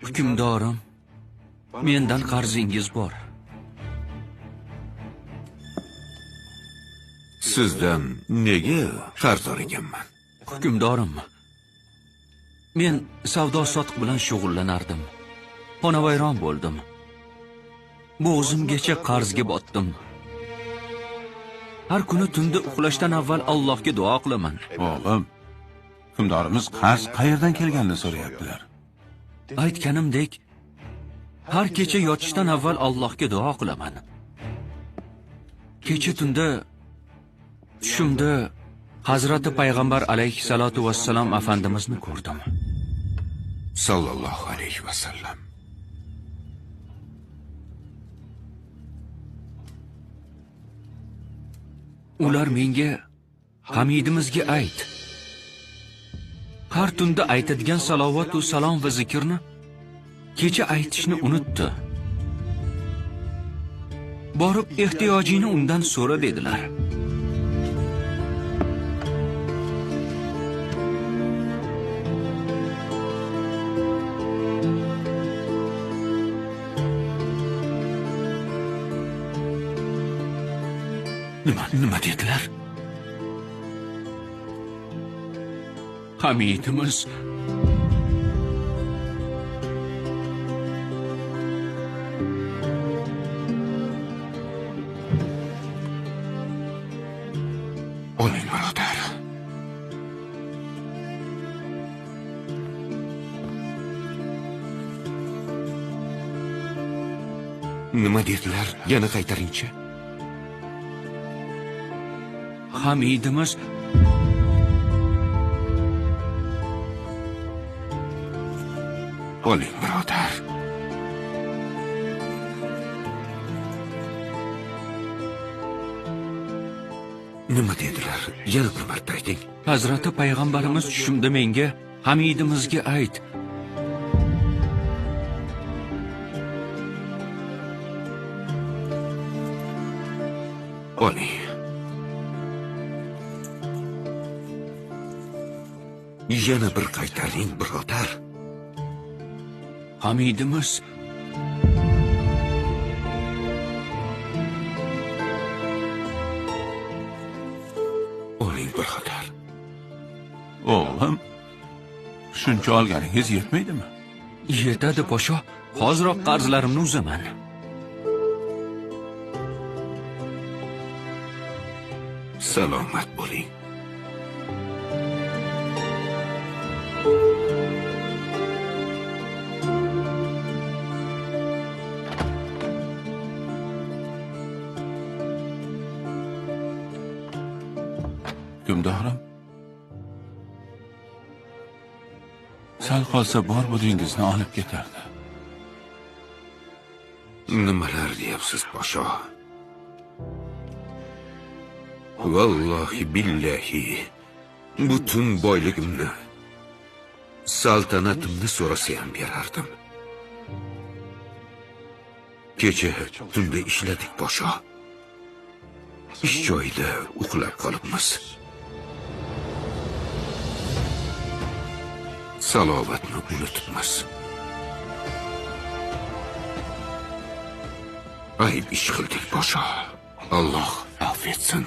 Hukmdorim, mendan qarzingiz bor. Sizdan nega qarz ekanman? Hukmdorim, men savdo-sotiq bilan shug'ullanardim. Xonavayron bo'ldim. Bu o'zimgacha qarzga botdim. Har kuni tunda uxlashdan avval Allohga duo qilaman. O'g'lim, hukmdorimiz qarz qayerdan kelganini so'rayaptilar. Aytganimdek, har kecha yotishdan avval Allohga duo qilaman. Kecha tunda tushimda Hazrati Payg'ambar alayhissalatu vassalam afandimizni ko'rdim. Sallallohu alayhi vasallam. Ular menga Hamidimizga ayt. Har tunda aytadigan salovat va salom va zikrni kecha aytishni unutdi. Borib ehtiyojini undan so'ra dedilar. Nima dedilar? Hamidimiz Oling birodar. Nima dedilar? Yana qaytaringchi. Hamidimiz Oling birodar. Nima dedilar? Yana bir marta ayting. Hazrati Payg'ambarimiz tushimda menga Hamidimizga ayt. Oling. Yana bir qaytaring birodar. Hamidimiz Oling birodar. O'g'lim, shuncha olganingiz yetmaydimi? yetadi podsho. Hoziroq qarzlarimni uzaman. Salomat bo'ling. Hukmdorim, sal qolsa bor budingizni olib ketardi. Nimalar deyapsiz, podsho? Vallohi billahi butun boyligimni, saltanatimni so'rasa ham berardim. Kecha tunda ishladik, podsho. Ish joyida uxlab qolibmiz. Salovatni unutibmiz. Ayb ish qildik, podsho. Alloh afv etsin.